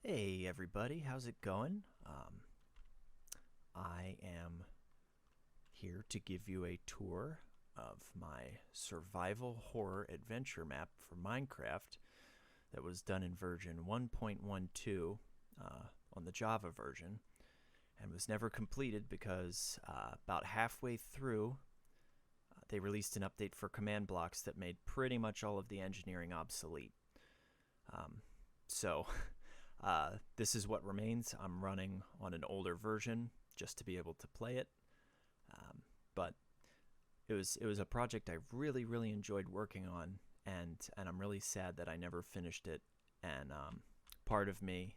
Hey everybody, how's it going? I am here to give you a tour of my survival horror adventure map for Minecraft that was done in version 1.12 on the Java version and was never completed because about halfway through they released an update for command blocks that made pretty much all of the engineering obsolete. Um, so this is what remains. I'm running on an older version just to be able to play it. But it was a project I really enjoyed working on, and I'm really sad that I never finished it. And part of me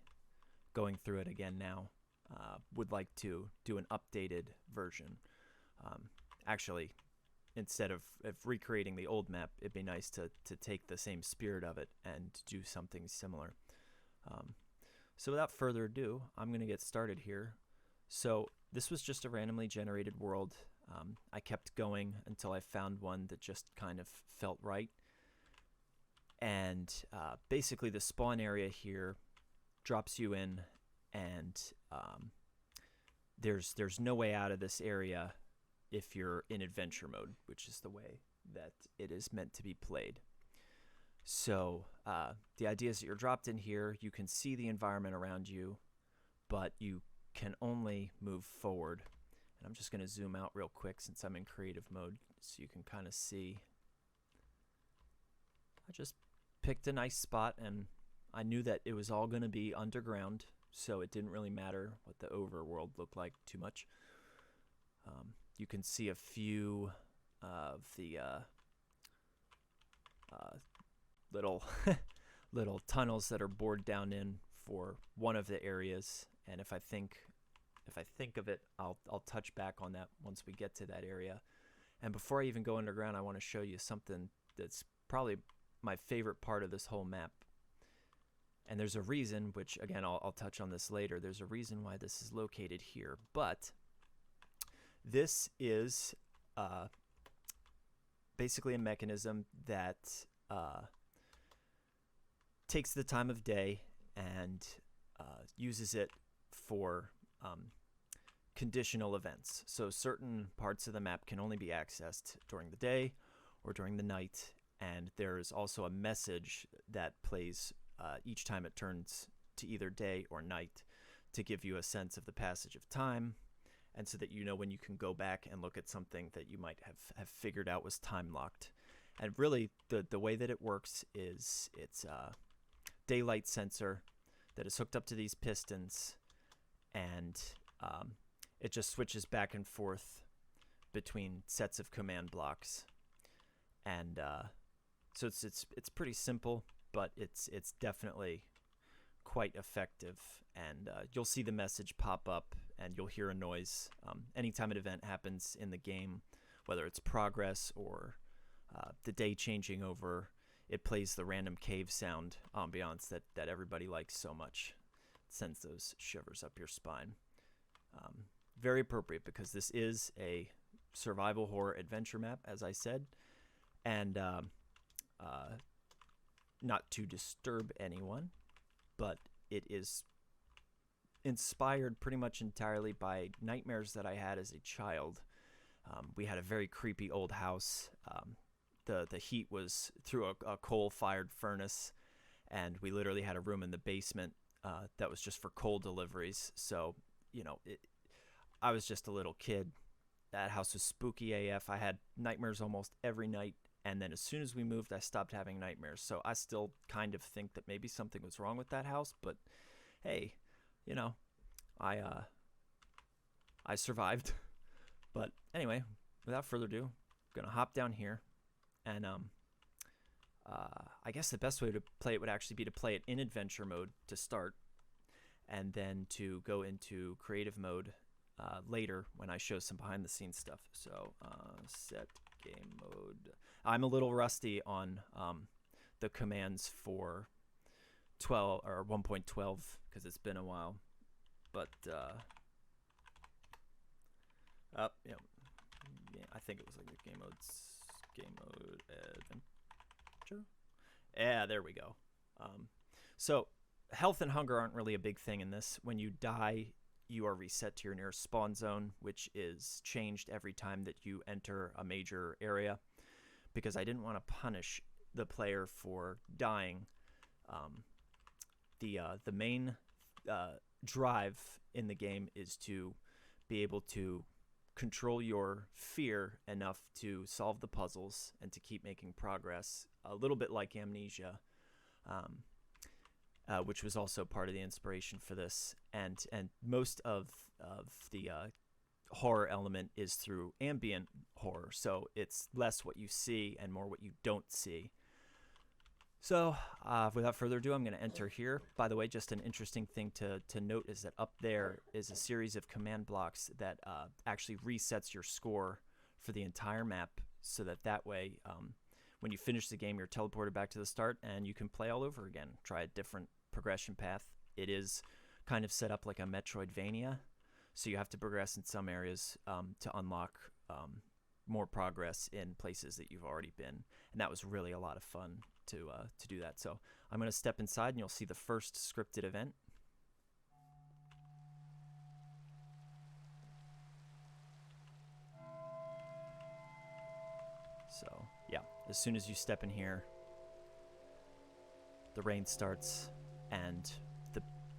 going through it again now would like to do an updated version. Um, Actually, instead of recreating the old map, it'd be nice to take the same spirit of it and do something similar. Um, so without further ado, I'm going to get started here. So this was just a randomly generated world. I kept going until I found one that just kind of felt right. And basically the spawn area here drops you in, and there's no way out of this area if you're in adventure mode, which is the way that it is meant to be played. So the idea is that you're dropped in here, you can see the environment around you, but you can only move forward. And I'm just going to zoom out real quick since I'm in creative mode so you can kind of see. I just picked a nice spot, and I knew that it was all going to be underground, so it didn't really matter what the overworld looked like too much. You can see a few of the little little tunnels that are bored down in for one of the areas, and if I think of it, I'll touch back on that once we get to that area. And before I even go underground, I want to show you something that's probably my favorite part of this whole map. And there's a reason, which again I'll touch on this later. There's a reason why this is located here, but this is basically a mechanism that takes the time of day and uses it for conditional events. So certain parts of the map can only be accessed during the day or during the night, and there's also a message that plays each time it turns to either day or night to give you a sense of the passage of time, and so that you know when you can go back and look at something that you might have figured out was time locked. And really the way that it works is it's a daylight sensor that is hooked up to these pistons, and it just switches back and forth between sets of command blocks. And so it's pretty simple, but it's definitely quite effective. And you'll see the message pop up, and you'll hear a noise anytime an event happens in the game, whether it's progress or the day changing over. It plays the random cave sound ambiance that everybody likes so much. It sends those shivers up your spine. Very appropriate because this is a survival horror adventure map, as I said, and not to disturb anyone, but it is inspired pretty much entirely by nightmares that I had as a child. We had a very creepy old house. The heat was through a coal-fired furnace, and we literally had a room in the basement that was just for coal deliveries. So, you know, I was just a little kid. That house was spooky AF. I had nightmares almost every night, and then as soon as we moved, I stopped having nightmares. So I still kind of think that maybe something was wrong with that house, but hey, you know, I survived. But anyway, without further ado, I'm gonna hop down here, and I guess the best way to play it would actually be to play it in adventure mode to start, and then to go into creative mode later when I show some behind the scenes stuff. So set game mode. I'm a little rusty on the commands for 12 or 1.12 because it's been a while, but yeah, I think it was like the game mode adventure. Yeah, there we go. So health and hunger aren't really a big thing in this. When you die, you are reset to your nearest spawn zone, which is changed every time that you enter a major area. Because I didn't want to punish the player for dying, the main drive in the game is to be able to control your fear enough to solve the puzzles and to keep making progress, a little bit like Amnesia, which was also part of the inspiration for this. And most of the horror element is through ambient horror, so it's less what you see and more what you don't see. So without further ado, I'm going to enter here. By the way, just an interesting thing to note is that up there is a series of command blocks that actually resets your score for the entire map, so that way when you finish the game, you're teleported back to the start and you can play all over again. Try a different progression path. It is kind of set up like a Metroidvania, so you have to progress in some areas to unlock more progress in places that you've already been, and that was really a lot of fun to do that. So I'm going to step inside and you'll see the first scripted event. So yeah, as soon as you step in here, the rain starts, and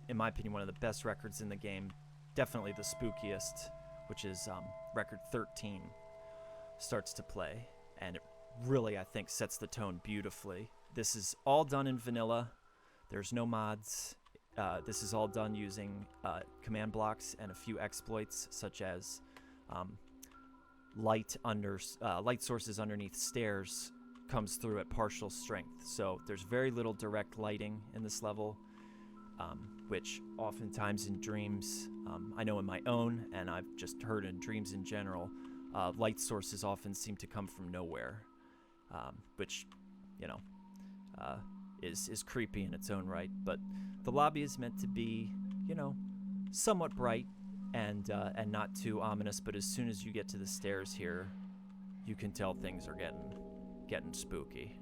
in my opinion, one of the best records in the game, definitely the spookiest, which is record 13, starts to play, and it really, I think, sets the tone beautifully. This is all done in vanilla. There's no mods. This is all done using command blocks and a few exploits, such as light sources underneath stairs comes through at partial strength. So there's very little direct lighting in this level, which oftentimes in dreams, I know in my own, and I've just heard in dreams in general, light sources often seem to come from nowhere, which, you know, is creepy in its own right. But the lobby is meant to be, you know, somewhat bright and not too ominous. But as soon as you get to the stairs here, you can tell things are getting spooky.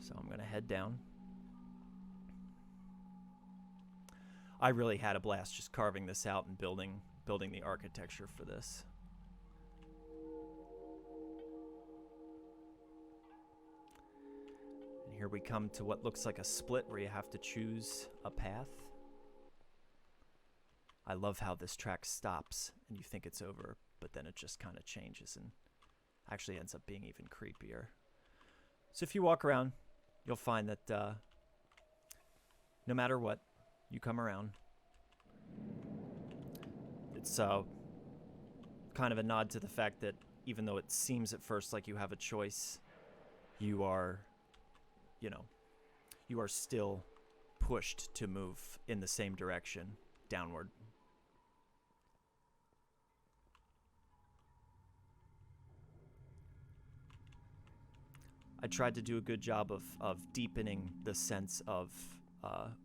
So I'm gonna head down. I really had a blast just carving this out and building the architecture for this. And here we come to what looks like a split where you have to choose a path. I love how this track stops and you think it's over, but then it just kind of changes and actually ends up being even creepier. So if you walk around, you'll find that no matter what, you come around, it's kind of a nod to the fact that even though it seems at first like you have a choice, you are still pushed to move in the same direction, downward. I tried to do a good job of deepening the sense of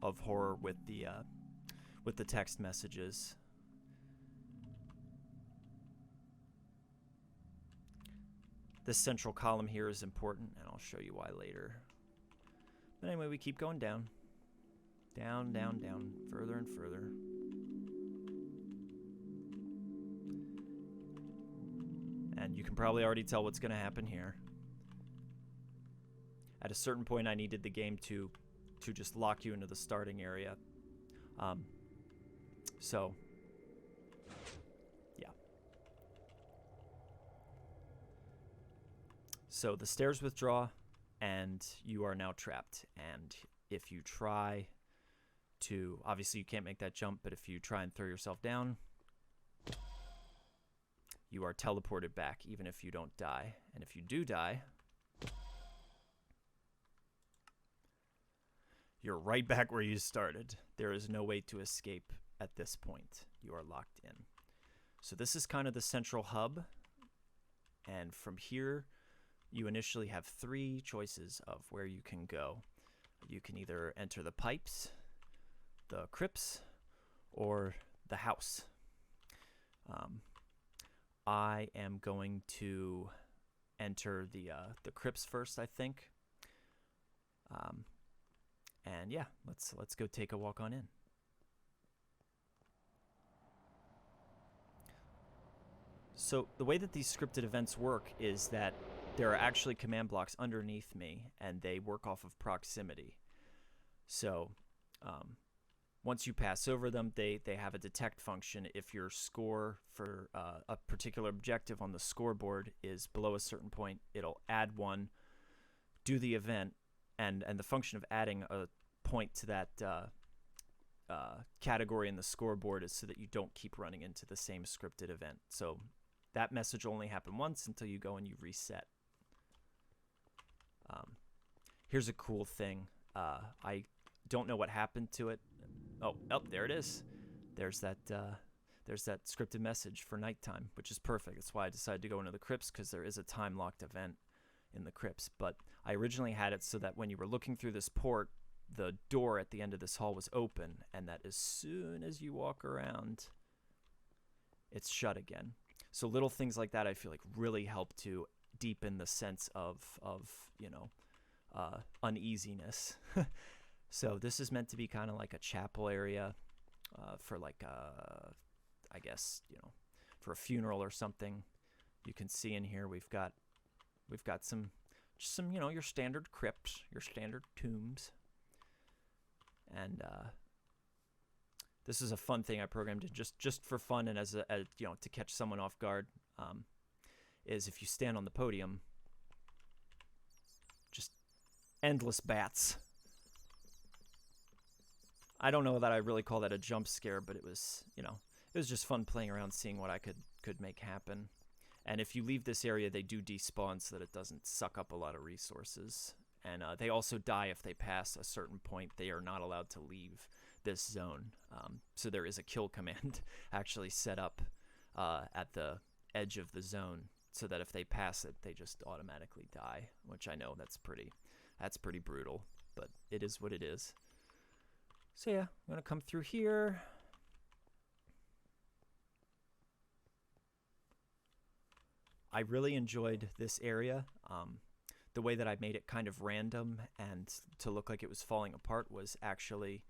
horror with the text messages. This central column here is important, and I'll show you why later. But anyway, we keep going down. Down, down, down, further and further. And you can probably already tell what's going to happen here. At a certain point, I needed the game to just lock you into the starting area. So, yeah. So the stairs withdraw, and you are now trapped. And if you try to, obviously you can't make that jump, but if you try and throw yourself down, you are teleported back, even if you don't die. And if you do die, you're right back where you started. There is no way to escape at this point. You are locked in. So this is kind of the central hub. And from here, you initially have 3 choices of where you can go. You can either enter the pipes, the crypts, or the house. I am going to enter the crypts first, I think. And yeah, let's go take a walk on in. So the way that these scripted events work is that there are actually command blocks underneath me, and they work off of proximity. So once you pass over them, they have a detect function. If your score for a particular objective on the scoreboard is below a certain point, it'll add one, do the event, and the function of adding a point to that category in the scoreboard is so that you don't keep running into the same scripted event. So that message will only happen once until you go and you reset. Here's a cool thing. I don't know what happened to it. Oh, there it is. There's that scripted message for nighttime, which is perfect. That's why I decided to go into the crypts, because there is a time-locked event in the crypts. But I originally had it so that when you were looking through this port, the door at the end of this hall was open, and that as soon as you walk around, it's shut again. So little things like that, I feel like, really help to deepen the sense of uneasiness. So this is meant to be kind of like a chapel area for like I guess, for a funeral or something. You can see in here we've got some your standard crypts, your standard tombs. And this is a fun thing I programmed in just for fun and as to catch someone off guard. Is if you stand on the podium, just endless bats. I don't know that I really call that a jump scare, but it was just fun playing around, seeing what I could make happen. And if you leave this area, they do despawn so that it doesn't suck up a lot of resources. And they also die if they pass a certain point. They are not allowed to leave this zone. So there is a kill command actually set up at the edge of the zone, so that if they pass it, they just automatically die. Which I know that's pretty brutal, but it is what it is. So yeah, I'm gonna come through here. I really enjoyed this area. The way that I made it kind of random and to look like it was falling apart was actually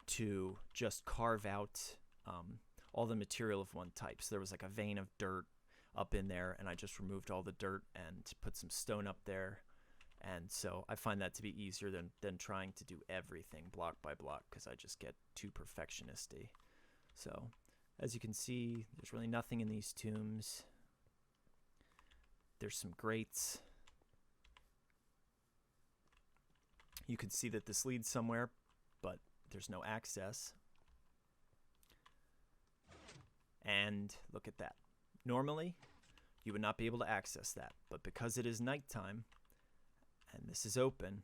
to just carve out all the material of one type. So there was like a vein of dirt up in there, and I just removed all the dirt and put some stone up there. And so I find that to be easier than trying to do everything block by block, because I just get too perfectionisty. So as you can see, there's really nothing in these tombs. There's some grates. You can see that this leads somewhere, but there's no access. And look at that. Normally, you would not be able to access that, but because it is nighttime and this is open,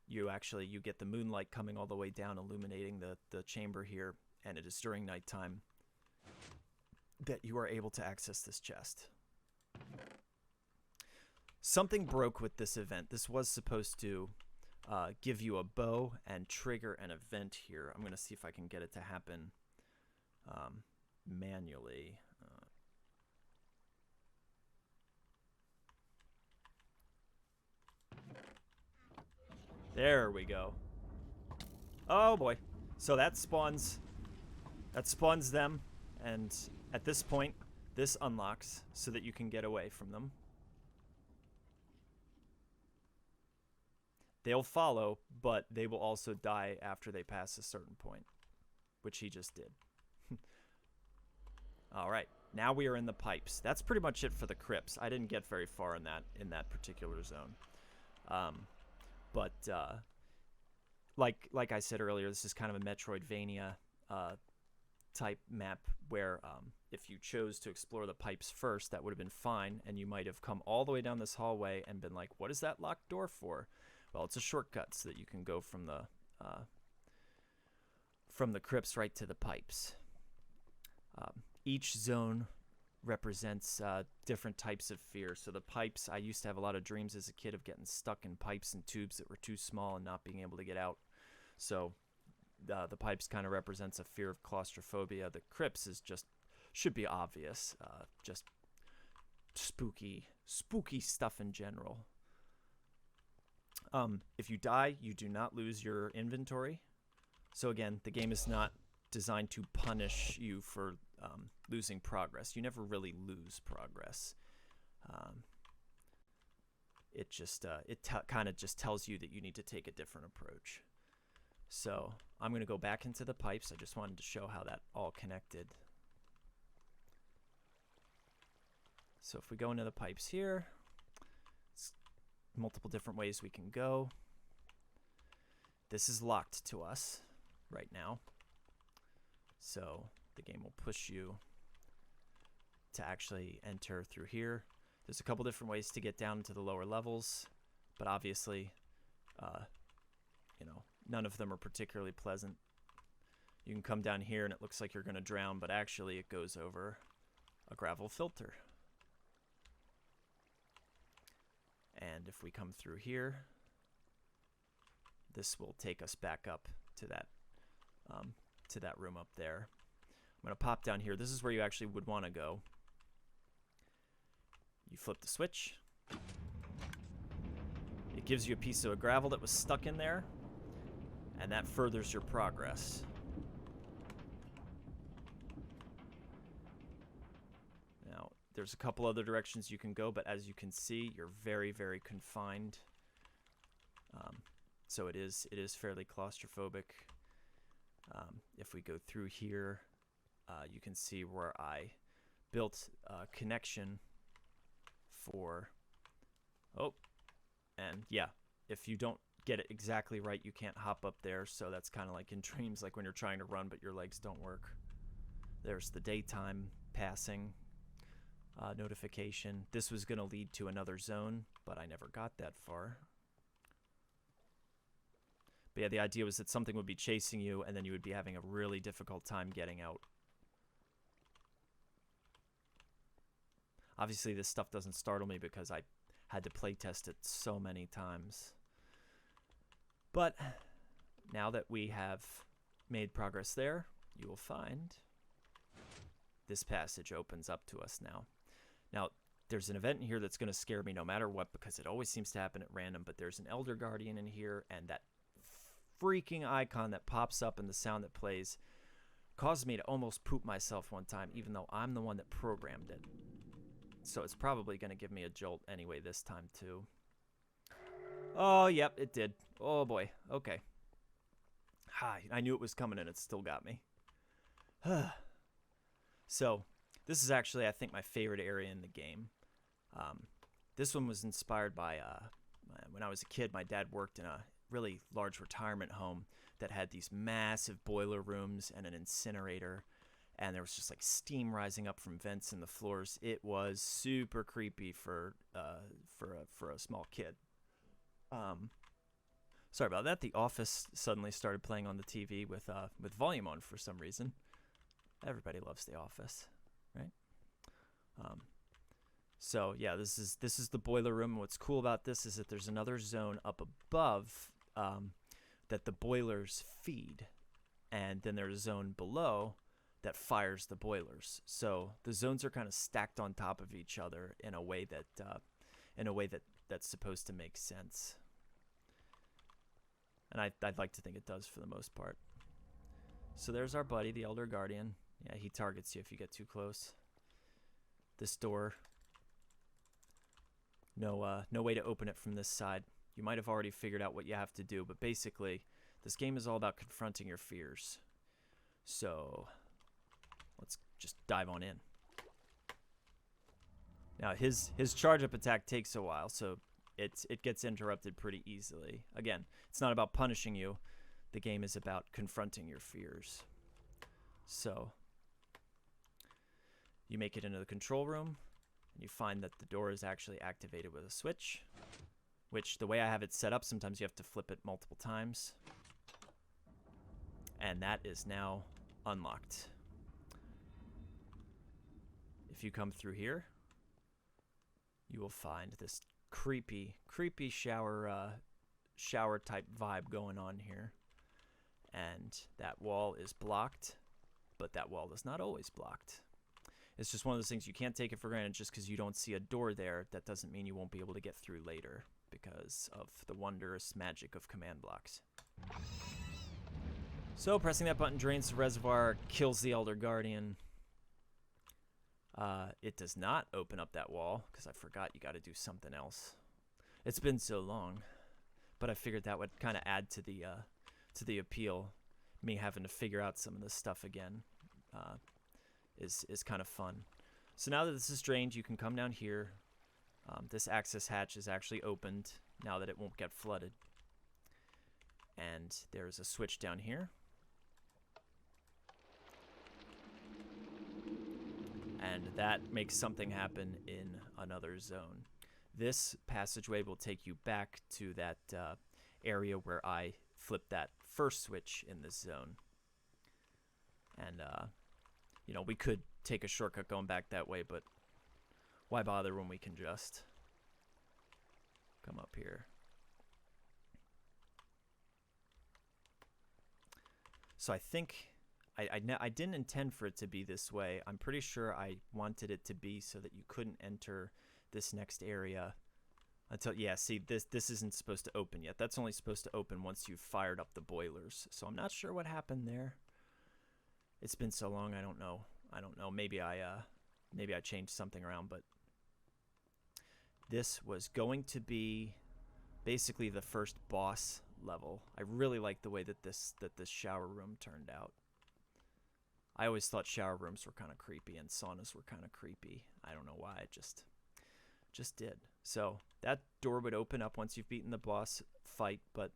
you get the moonlight coming all the way down, illuminating the chamber here, and it is during nighttime that you are able to access this chest. Something broke with this event. This was supposed to give you a bow and trigger an event here. I'm going to see if I can get it to happen manually. There we go. Oh boy. So that spawns them, and at this point, this unlocks so that you can get away from them. They'll follow, but they will also die after they pass a certain point, which he just did. All right, now we are in the pipes. That's pretty much it for the crypts. I didn't get very far in that particular zone. But like I said earlier, this is kind of a Metroidvania type map where if you chose to explore the pipes first, that would have been fine, and you might have come all the way down this hallway and been like, what is that locked door for? Well, it's a shortcut so that you can go from the crypts right to the pipes. Each zone represents different types of fear. So the pipes, I used to have a lot of dreams as a kid of getting stuck in pipes and tubes that were too small and not being able to get out. So the pipes kind of represents a fear of claustrophobia. The crypts should be obvious, just spooky stuff in general. If you die, you do not lose your inventory. So again, the game is not designed to punish you for losing progress. You never really lose progress. It just kind of just tells you that you need to take a different approach. So I'm going to go back into the pipes. I just wanted to show how that all connected. So if we go into the pipes here, it's multiple different ways we can go. This is locked to us right now. So the game will push you to actually enter through here. There's a couple different ways to get down to the lower levels, but obviously, you know, none of them are particularly pleasant. You can come down here and it looks like you're going to drown, but actually it goes over a gravel filter. And if we come through here, this will take us back up to that room up there. I'm going to pop down here. This is where you actually would want to go. You flip the switch. It gives you a piece of gravel that was stuck in there, and that furthers your progress. Now, there's a couple other directions you can go, but as you can see, you're very, very confined. So it is fairly claustrophobic. If we go through here, you can see where I built a connection for, and yeah, if you don't get it exactly right, you can't hop up there. So that's kind of like in dreams, like when you're trying to run but your legs don't work. There's the daytime passing notification. This was going to lead to another zone, but I never got that far. But yeah, the idea was that something would be chasing you and then you would be having a really difficult time getting out. Obviously, this stuff doesn't startle me because I had to play test it so many times. But now that we have made progress there, you will find this passage opens up to us now. Now, there's an event in here that's going to scare me no matter what because it always seems to happen at random, but there's an Elder Guardian in here, and that freaking icon that pops up and the sound that plays caused me to almost poop myself one time, even though I'm the one that programmed it. So it's probably going to give me a jolt anyway this time too. Oh, yep, it did. Oh boy. Okay. Hi, I knew it was coming and it still got me. So this is actually, I think, my favorite area in the game. This one was inspired by when I was a kid. My dad worked in a really large retirement home that had these massive boiler rooms and an incinerator, and there was just like steam rising up from vents in the floors. It was super creepy for a small kid. Sorry about that. The Office suddenly started playing on the TV with volume on for some reason. Everybody loves The Office, right? So yeah, this is the boiler room. What's cool about this is that there's another zone up above that the boilers feed, and then there's a zone below that fires the boilers. So the zones are kind of stacked on top of each other in a way that's supposed to make sense. And I'd like to think it does for the most part. So there's our buddy, the Elder Guardian. Yeah, he targets you if you get too close. This door, no way to open it from this side. You might have already figured out what you have to do, but basically, this game is all about confronting your fears. So let's just dive on in. Now his charge up attack takes a while, so it gets interrupted pretty easily. Again, it's not about punishing you. The game is about confronting your fears. So you make it into the control room, and you find that the door is actually activated with a switch, which the way I have it set up, sometimes you have to flip it multiple times. And that is now unlocked. If you come through here, you will find this creepy shower type vibe going on here. And that wall is blocked, but that wall is not always blocked. It's just one of those things, you can't take it for granted just because you don't see a door there. That doesn't mean you won't be able to get through later. because of the wondrous magic of command blocks. So pressing that button drains the reservoir, kills the Elder Guardian. It does not open up that wall, because I forgot you got to do something else. It's been so long, but I figured that would kind of add to the appeal. Me having to figure out some of this stuff again is kind of fun. So now that this is drained, you can come down here. This access hatch is actually opened now that it won't get flooded. And there's a switch down here. And that makes something happen in another zone. This passageway will take you back to that area where I flipped that first switch in this zone. And, you know, we could take a shortcut going back that way, but why bother when we can just come up here? So I think I didn't intend for it to be this way. I'm pretty sure I wanted it to be so that you couldn't enter this next area until, yeah, see, this isn't supposed to open yet. That's only supposed to open once you've fired up the boilers. So I'm not sure what happened there. It's been so long, I don't know. Maybe I changed something around, but this was going to be basically the first boss level. I really like the way that this shower room turned out. I always thought shower rooms were kind of creepy and saunas were kind of creepy. I don't know why, it just did. So that door would open up once you've beaten the boss fight, but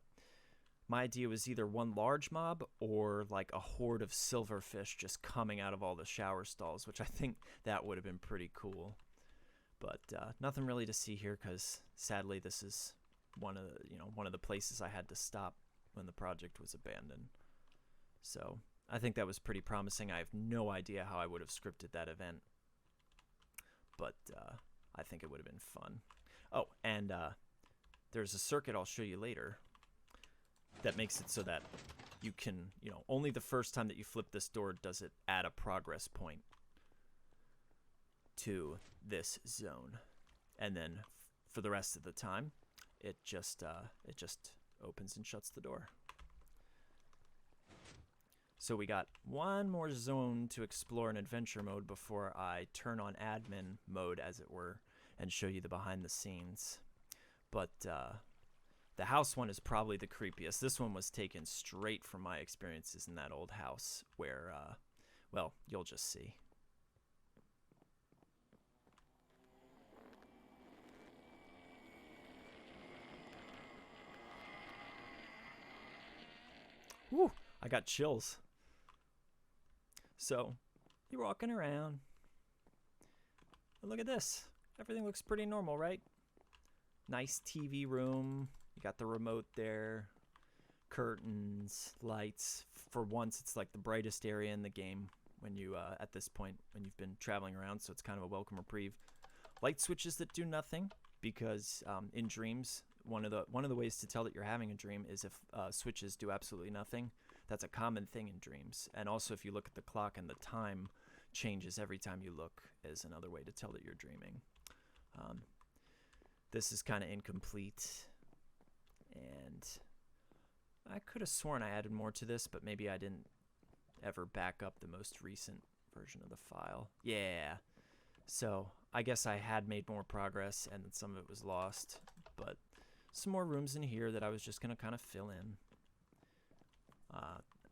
my idea was either one large mob or like a horde of silverfish just coming out of all the shower stalls, which I think that would have been pretty cool. But nothing really to see here because sadly this is one of the places I had to stop when the project was abandoned. So I think that was pretty promising. I have no idea how I would have scripted that event, but I think it would have been fun. Oh, and there's a circuit I'll show you later that makes it so that you can, only the first time that you flip this door does it add a progress point to this zone, and then for the rest of the time, it just opens and shuts the door. So we got one more zone to explore in adventure mode before I turn on admin mode, as it were, and show you the behind the scenes. But the house one is probably the creepiest. This one was taken straight from my experiences in that old house where, well, you'll just see. Woo! I got chills. So, you're walking around. And look at this. Everything looks pretty normal, right? Nice TV room. You got the remote there. Curtains, lights. For once, it's like the brightest area in the game when you, at this point, when you've been traveling around, so it's kind of a welcome reprieve. Light switches that do nothing, because in dreams, one of the ways to tell that you're having a dream is if switches do absolutely nothing. That's a common thing in dreams. And also if you look at the clock and the time changes every time you look is another way to tell that you're dreaming. This is kind of incomplete. And I could have sworn I added more to this, but maybe I didn't ever back up the most recent version of the file. Yeah. So I guess I had made more progress and then some of it was lost. But some more rooms in here that I was just going to kind of fill in.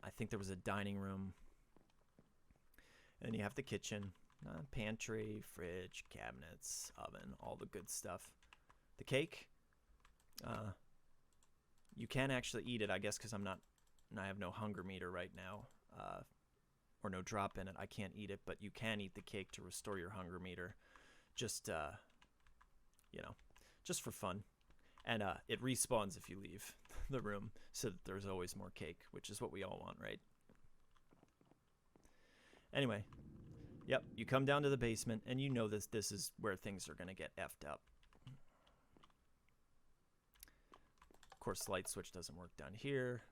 I think there was a dining room. And then you have the kitchen, pantry, fridge, cabinets, oven, all the good stuff. The cake, you can actually eat it, I guess, because I have no hunger meter right now, or no drop in it. I can't eat it, but you can eat the cake to restore your hunger meter. Just, just for fun. And it respawns if you leave the room, so that there's always more cake, which is what we all want, right? Anyway, yep, you come down to the basement, and you know this is where things are going to get effed up. Of course, the light switch doesn't work down here.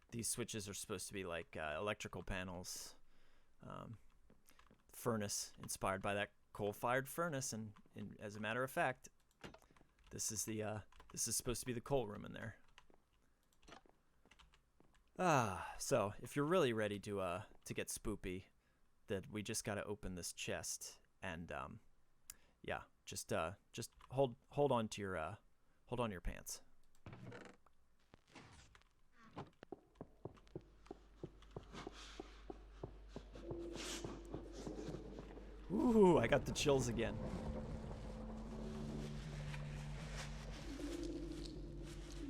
These switches are supposed to be like electrical panels. Furnace, inspired by that coal-fired furnace, and as a matter of fact, this is the This is supposed to be the coal room in there. So if you're really ready to get spoopy, then we just gotta open this chest and yeah, just hold on to your pants. Ooh, I got the chills again.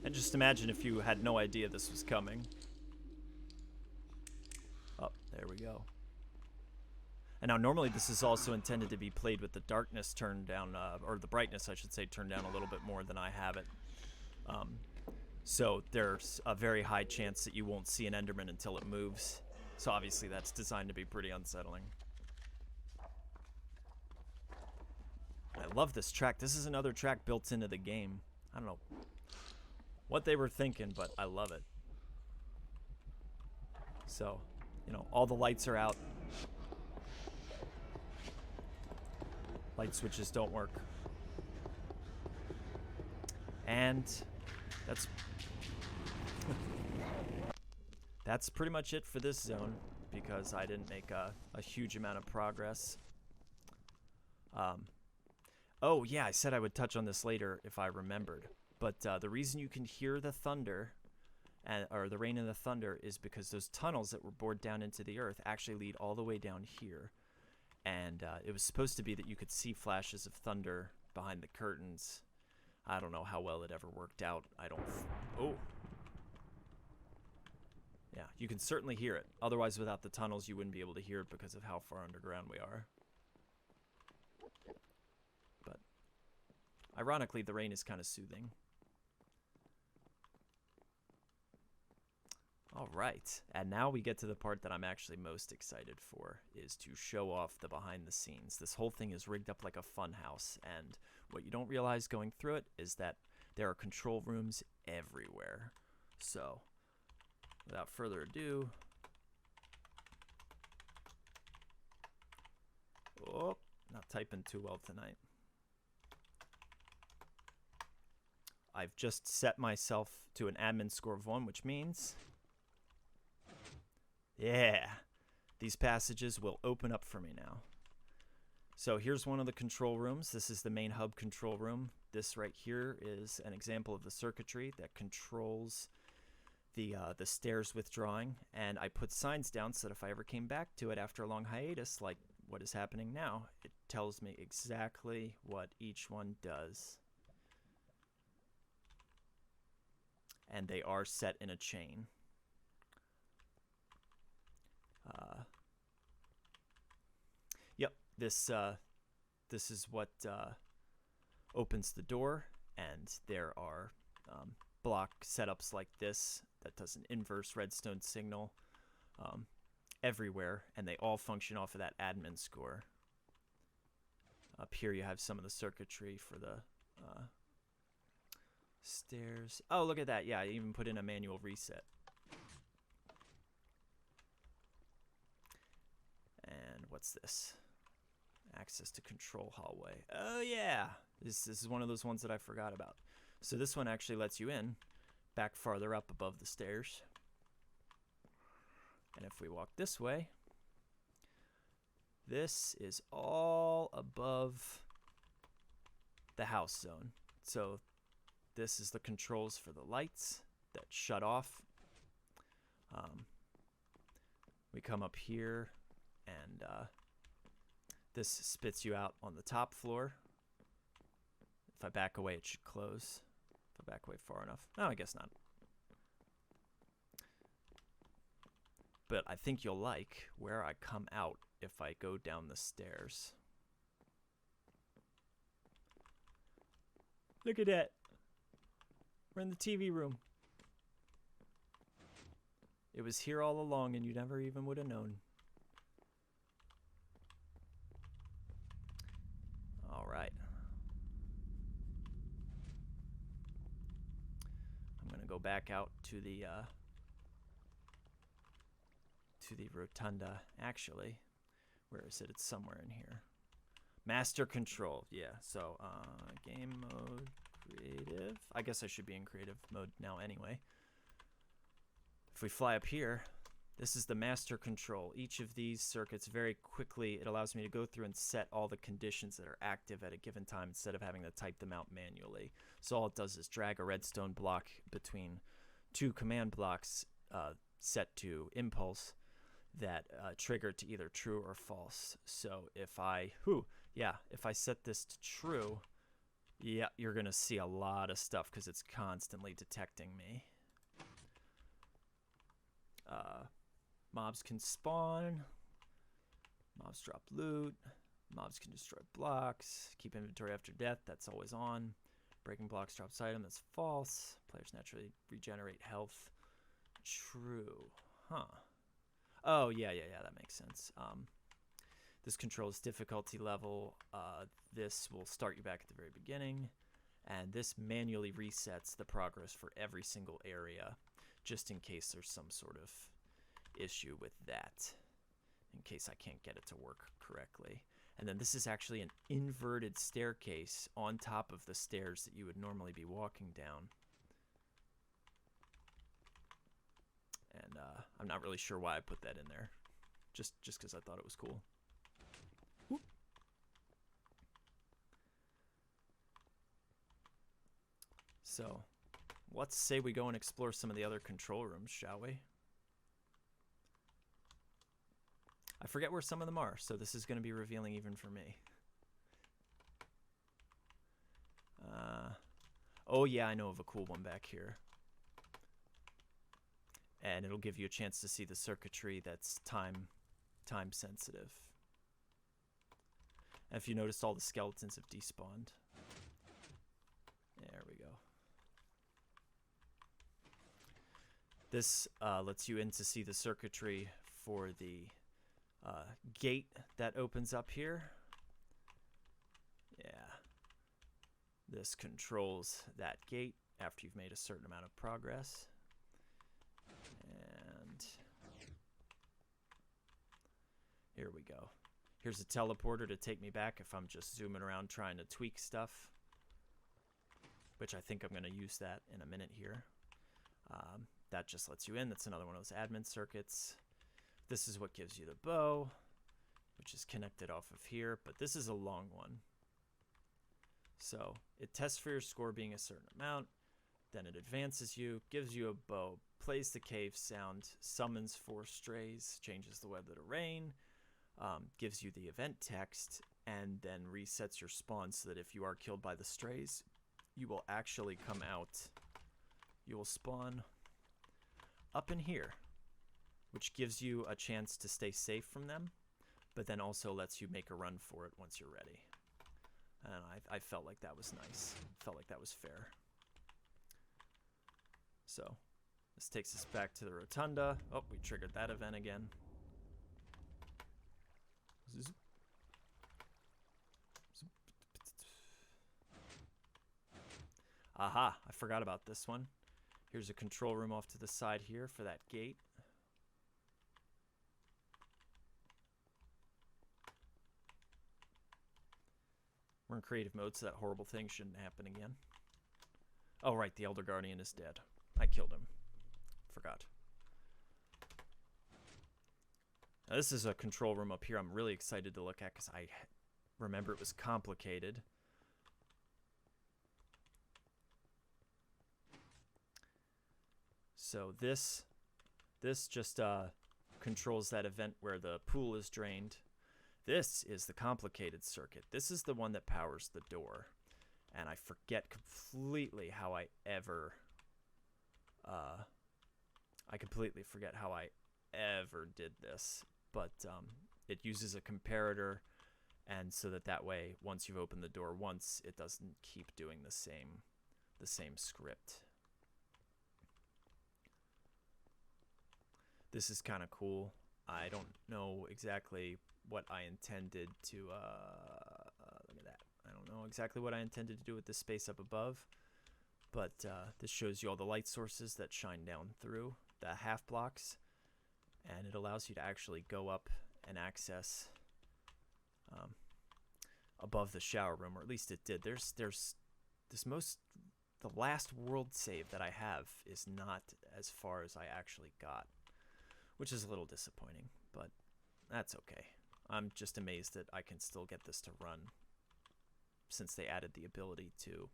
And just imagine if you had no idea this was coming. Oh, there we go. And now normally this is also intended to be played with the darkness turned down, or the brightness, I should say, turned down a little bit more than I have it. So there's a very high chance that you won't see an Enderman until it moves. So obviously that's designed to be pretty unsettling. I love this track. This is another track built into the game. I don't know what they were thinking, but I love it. So, you know, all the lights are out. Light switches don't work. And that's pretty much it for this zone, because I didn't make a huge amount of progress. Oh, yeah, I said I would touch on this later if I remembered. But the reason you can hear the thunder, or the rain and the thunder, is because those tunnels that were bored down into the earth actually lead all the way down here. And it was supposed to be that you could see flashes of thunder behind the curtains. I don't know how well it ever worked out. Oh. Yeah, you can certainly hear it. Otherwise, without the tunnels, you wouldn't be able to hear it because of how far underground we are. But ironically, the rain is kind of soothing. All right, and now we get to the part that I'm actually most excited for, is to show off the behind the scenes. This whole thing is rigged up like a fun house, and what you don't realize going through it is that there are control rooms everywhere. So, without further ado, oh, not typing too well tonight. I've just set myself to an admin score of 1, which means, yeah, these passages will open up for me now. So here's one of the control rooms. This is the main hub control room. This right here is an example of the circuitry that controls the stairs withdrawing. And I put signs down so that if I ever came back to it after a long hiatus, like what is happening now, it tells me exactly what each one does. And they are set in a chain. Yep, this is what opens the door, and there are block setups like this that does an inverse redstone signal everywhere, and they all function off of that admin score. Up here you have some of the circuitry for the stairs. Oh, look at that. Yeah, I even put in a manual reset. And what's this? Access to control hallway. Oh, yeah. This is one of those ones that I forgot about. So this one actually lets you in back farther up above the stairs. And if we walk this way, this is all above the house zone. So this is the controls for the lights that shut off. We come up here, and this spits you out on the top floor. If I back away, it should close. If I back away far enough. No, I guess not. But I think you'll like where I come out if I go down the stairs. Look at that. We're in the TV room. It was here all along, and you never even would have known. All right. I'm going to go back out to the rotunda. Actually, where is it? It's somewhere in here. Master control. Yeah. So game mode creative. I guess I should be in creative mode now anyway. If we fly up here, this is the master control. Each of these circuits very quickly, it allows me to go through and set all the conditions that are active at a given time instead of having to type them out manually. So all it does is drag a redstone block between two command blocks set to impulse that trigger to either true or false. So if I set this to true, yeah, you're gonna see a lot of stuff because it's constantly detecting me. Mobs can spawn, mobs drop loot, mobs can destroy blocks, keep inventory after death, that's always on. Breaking blocks drops item, that's false. Players naturally regenerate health. True. Huh. Oh, yeah, that makes sense. This controls difficulty level. This will start you back at the very beginning. And this manually resets the progress for every single area, just in case there's some sort of issue with that, in case I can't get it to work correctly. And then this is actually an inverted staircase on top of the stairs that you would normally be walking down. And I'm not really sure why I put that in there, just because I thought it was cool. Whoop. So let's say we go and explore some of the other control rooms, shall we? I forget where some of them are, so this is going to be revealing even for me. Oh yeah, I know of a cool one back here. And it'll give you a chance to see the circuitry that's time sensitive. And if you noticed, all the skeletons have despawned. There we go. This lets you in to see the circuitry for the gate that opens up here. Yeah. This controls that gate after you've made a certain amount of progress. And here we go. Here's a teleporter to take me back if I'm just zooming around trying to tweak stuff, which I think I'm going to use that in a minute here. That just lets you in. That's another one of those admin circuits. This is what gives you the bow, which is connected off of here, but this is a long one. So it tests for your score being a certain amount, then it advances you, gives you a bow, plays the cave sound, summons 4 strays, changes the weather to rain, gives you the event text, and then resets your spawn so that if you are killed by the strays, you will actually come out. You will spawn up in here, which gives you a chance to stay safe from them, but then also lets you make a run for it once you're ready. And I felt like that was nice. Felt like that was fair. So this takes us back to the rotunda. Oh, we triggered that event again. Aha, I forgot about this one. Here's a control room off to the side here for that gate. We're in creative mode, so that horrible thing shouldn't happen again. Oh, right, the Elder Guardian is dead. I killed him. Forgot. Now, this is a control room up here I'm really excited to look at because I remember it was complicated. So this just controls that event where the pool is drained. This is the complicated circuit. This is the one that powers the door. And I forget completely how I ever... I completely forget how I ever did this. But it uses a comparator, and so that way, once you've opened the door once, it doesn't keep doing the same script. This is kind of cool. I don't know exactly what I intended to, look at that. I don't know exactly what I intended to do with this space up above, but this shows you all the light sources that shine down through the half blocks, and it allows you to actually go up and access above the shower room, or at least it did. There's the last world save that I have is not as far as I actually got, which is a little disappointing, but that's okay. I'm just amazed that I can still get this to run since they added the ability to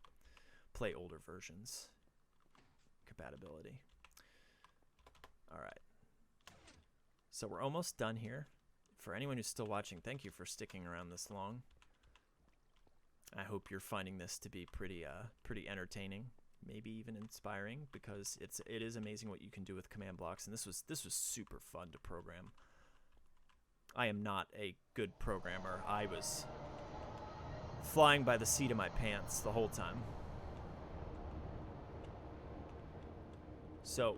play older versions compatibility. All right. So we're almost done here. For anyone who's still watching, thank you for sticking around this long. I hope you're finding this to be pretty entertaining, maybe even inspiring, because it is amazing what you can do with command blocks, and this was super fun to program. I am not a good programmer. I was flying by the seat of my pants the whole time. So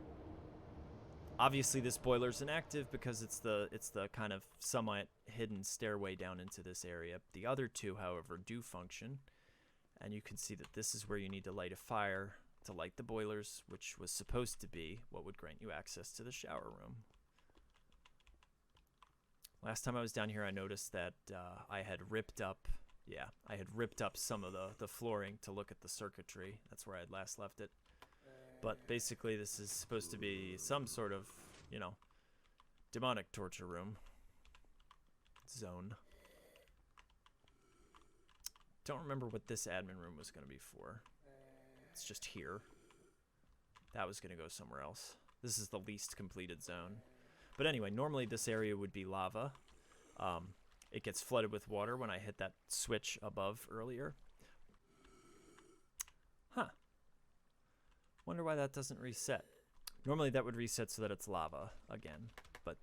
obviously this boiler's inactive because it's the kind of somewhat hidden stairway down into this area. The other two, however, do function, and you can see that this is where you need to light a fire to light the boilers, which was supposed to be what would grant you access to the shower room. Last time I was down here, I noticed that I had ripped up some of the flooring to look at the circuitry. That's where I had last left it. But basically, this is supposed to be some sort of, demonic torture room. Zone. Don't remember what this admin room was going to be for. It's just here. That was going to go somewhere else. This is the least completed zone. But anyway, normally this area would be lava. It gets flooded with water when I hit that switch above earlier. Huh. Wonder why that doesn't reset. Normally that would reset so that it's lava again. But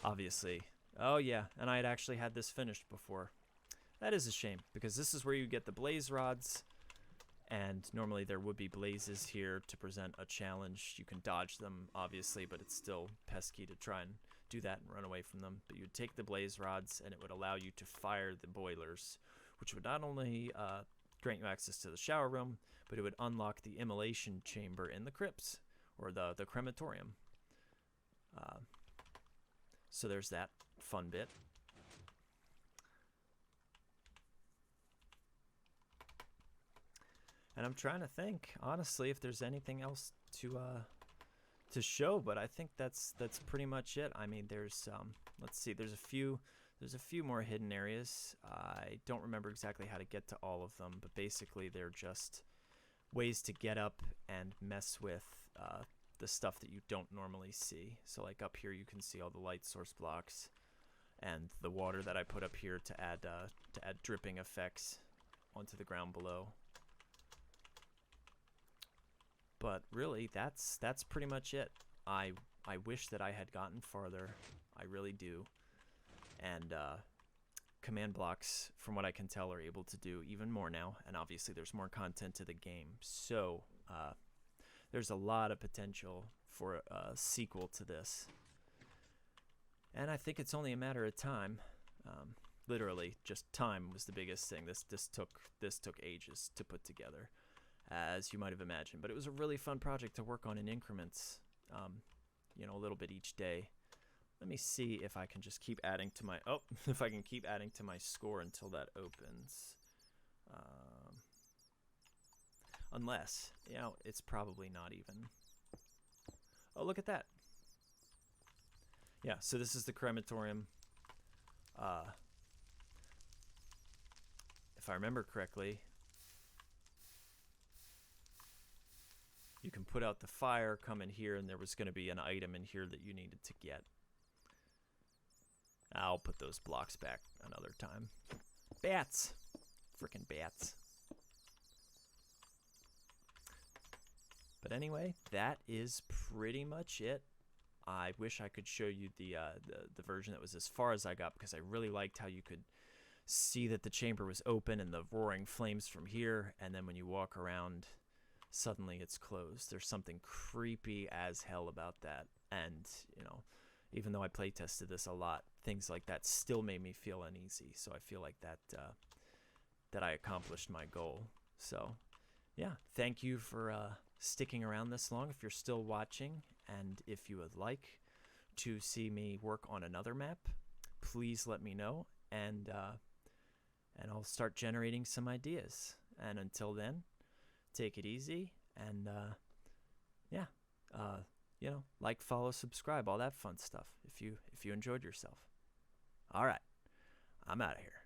obviously... Oh yeah, and I had actually had this finished before. That is a shame, because this is where you get the blaze rods. And normally there would be blazes here to present a challenge. You can dodge them, obviously, but it's still pesky to try and do that and run away from them. But you'd take the blaze rods, and it would allow you to fire the boilers, which would not only grant you access to the shower room, but it would unlock the immolation chamber in the crypts, or the crematorium. So there's that fun bit. And I'm trying to think, honestly, if there's anything else to show, but I think that's pretty much it. I mean, there's let's see, there's a few more hidden areas. I don't remember exactly how to get to all of them, but basically they're just ways to get up and mess with the stuff that you don't normally see. So like up here, you can see all the light source blocks and the water that I put up here to add dripping effects onto the ground below. But really, that's pretty much it. I wish that I had gotten farther. I really do. And command blocks, from what I can tell, are able to do even more now. And obviously, there's more content to the game. So there's a lot of potential for a sequel to this. And I think it's only a matter of time. Literally, just time was the biggest thing. This took ages to put together, as you might have imagined. But it was a really fun project to work on in increments, a little bit each day. Let me see if I can just keep adding to my, if I can keep adding to my score until that opens. Unless, it's probably not even. Oh, look at that. Yeah, so this is the crematorium. If I remember correctly, you can put out the fire, come in here, and there was going to be an item in here that you needed to get. I'll put those blocks back another time. Bats! Frickin' bats. But anyway, that is pretty much it. I wish I could show you the version that was as far as I got, because I really liked how you could see that the chamber was open and the roaring flames from here, and then when you walk around, suddenly it's closed. There's something creepy as hell about that. And, even though I play tested this a lot, things like that still made me feel uneasy. So I feel like that I accomplished my goal. So, yeah, thank you for sticking around this long if you're still watching. And if you would like to see me work on another map, please let me know. And I'll start generating some ideas. And until then, take it easy, and yeah, like, follow, subscribe, all that fun stuff. If you enjoyed yourself. All right, I'm out of here.